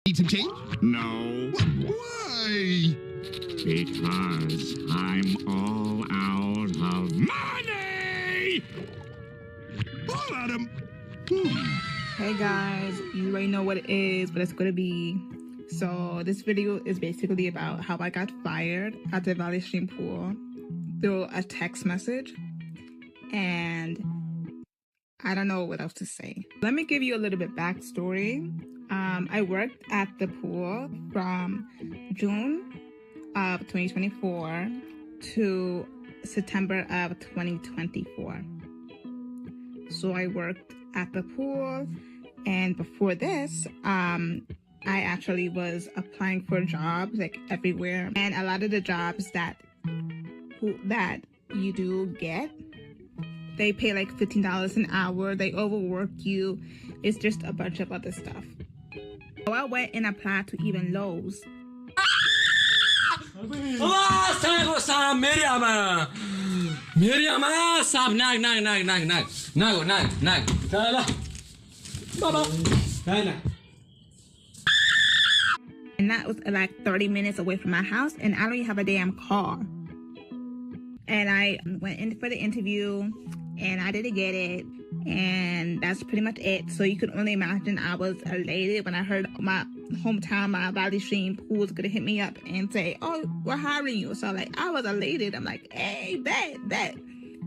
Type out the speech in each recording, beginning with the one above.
Need some change? No, Why? because I'm all out of money! All out of... Hey guys, you already know what it is, what it's gonna be. So this video is basically about how I got fired at the Valley Stream Pool through a text message, and I don't know what else to say. Let me give you a little bit backstory. I worked at the pool from June of 2024 to September of 2024. So I worked at the pool, and before this, I actually was applying for jobs like everywhere, and a lot of the jobs that you do get, they pay like $15 an hour, they overwork you, it's just a bunch of other stuff. So I went and applied to even Lowe's. And that was like 30 minutes away from my house, and I don't even have a damn car. And I went in for the interview, and I didn't get it, and that's pretty much it. So you could only imagine I was elated when I heard my hometown, my Valley Stream Pool, was gonna hit me up and say, "Oh, we're hiring you." So like I was elated. I'm like, "Hey, bet,"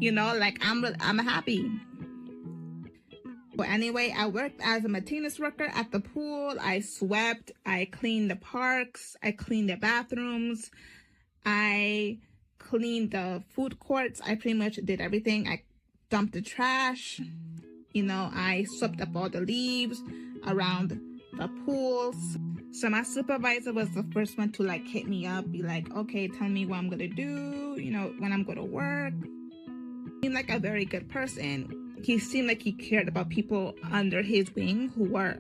you know, like I'm happy. But anyway, I worked as a maintenance worker at the pool. I swept, I cleaned the parks, I cleaned the bathrooms, I cleaned the food courts. I pretty much did everything. I dumped the trash, you know, I swept up all the leaves around the pools. So my supervisor was the first one to like hit me up, be like, "Okay, tell me what I'm gonna do, you know, when I'm gonna work." He seemed like a very good person. He seemed like he cared about people under his wing who were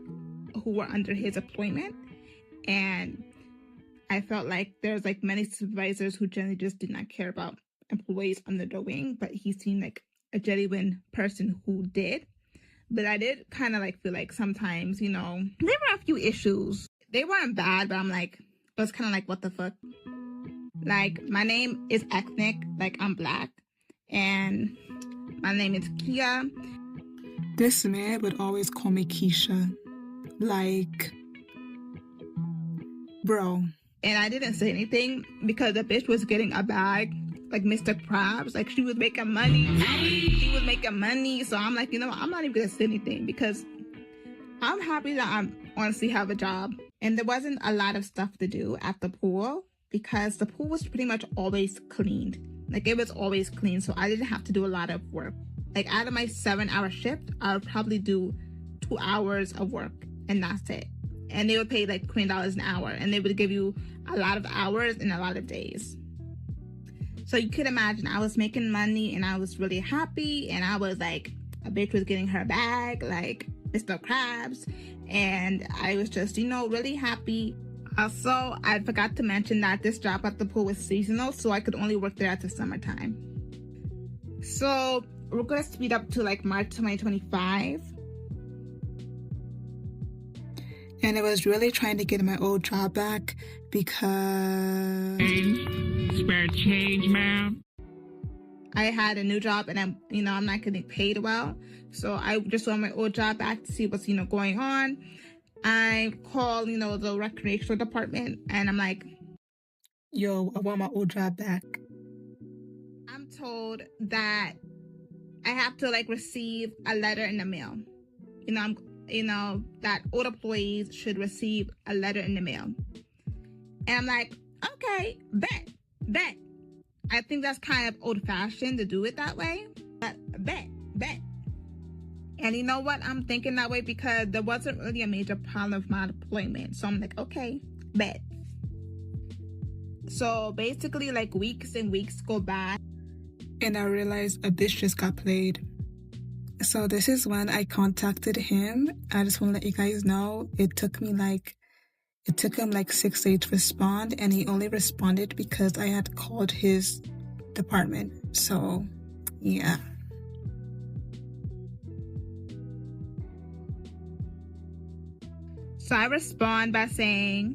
under his employment. And I felt like there's like many supervisors who generally just did not care about employees under their wing, but he seemed like a genuine person who did. But I did kind of like feel like sometimes, you know, there were a few issues. They weren't bad, but I'm like, it was kind of like, what the fuck? Like, my name is ethnic, like I'm black, and my name is Kia. This man would always call me Keisha. Like, bro. And I didn't say anything because the bitch was getting a bag, like Mr. Krabs. Like, she was making money. She was making money. So I'm like, you know what? I'm not even going to say anything because I'm happy that I honestly have a job. And there wasn't a lot of stuff to do at the pool because the pool was pretty much always cleaned. Like, it was always clean. So I didn't have to do a lot of work. Like, out of my 7-hour shift, I would probably do 2 hours of work, and that's it. And they would pay like $20 an hour, and they would give you a lot of hours and a lot of days. So you could imagine I was making money, and I was really happy, and I was like, a bitch was getting her bag, like Mr. Krabs, and I was just, you know, really happy. Also, I forgot to mention that this job at the pool was seasonal, so I could only work there at the summertime. So we're gonna speed up to like March 2025. And I was really trying to get my old job back because... Spare change, ma'am. I had a new job, and I'm not getting paid well. So I just want my old job back to see what's, you know, going on. I call, you know, the recreational department, and I'm like, "Yo, I want my old job back." I'm told that I have to like receive a letter in the mail. That old employees should receive a letter in the mail. And I'm like, okay, bet. I think that's kind of old-fashioned to do it that way, but bet. And you know what? I'm thinking that way because there wasn't really a major problem with my employment. So I'm like, okay, bet. So basically, like, weeks and weeks go by. And I realized a bitch just got played. So this is when I contacted him. I just want to let you guys know, it took him like 6 days to respond, and he only responded because I had called his department. So, yeah. So I respond by saying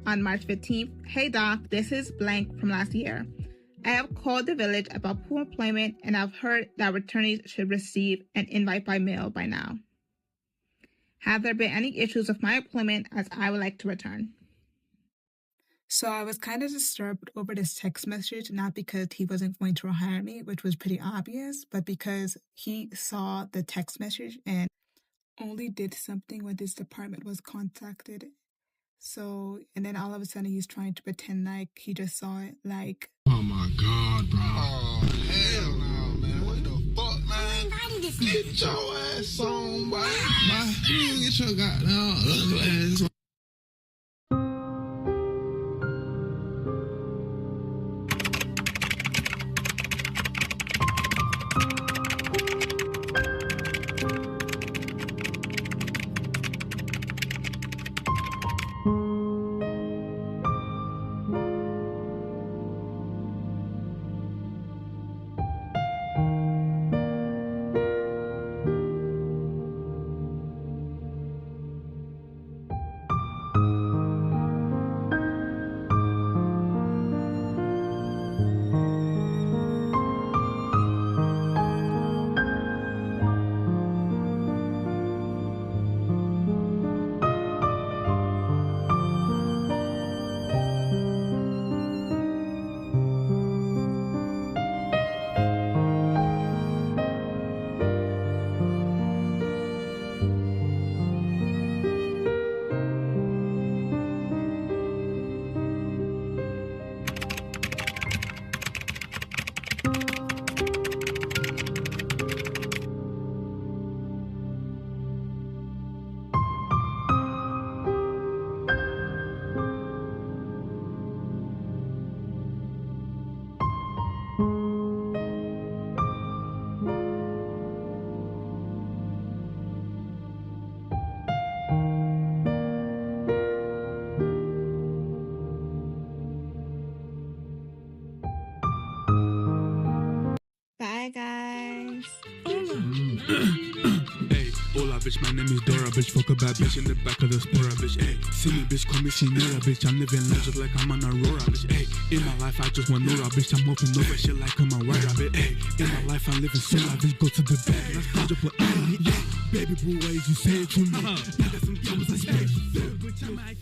on March 15th, "Hey doc, this is blank from last year. I have called the village about pool employment and I've heard that returnees should receive an invite by mail by now. Have there been any issues with my employment as I would like to return?" So I was kind of disturbed over this text message, not because he wasn't going to hire me, which was pretty obvious, but because he saw the text message and only did something when this department was contacted. So, and then all of a sudden he's trying to pretend like he just saw it, like... Oh my God, bro. Oh, hell no, man. What the fuck, man? Get your ass on, boy. You get your goddamn ugly ass on. Bye, guys. Hey, hola, bitch, my name is Dora, bitch. Fuck a bad bitch in the back of the Spora, bitch. Hey, see me, bitch, call me Sinora, bitch. I'm living life just like I'm on Aurora, bitch. Hey, in my life, I just want Nora, bitch. I'm open over shit like I'm a white rabbit. Hey, in my life, I'm living so life, bitch. Go to the bed, let's go to put baby boo ways you say it to me. I got some troubles I say.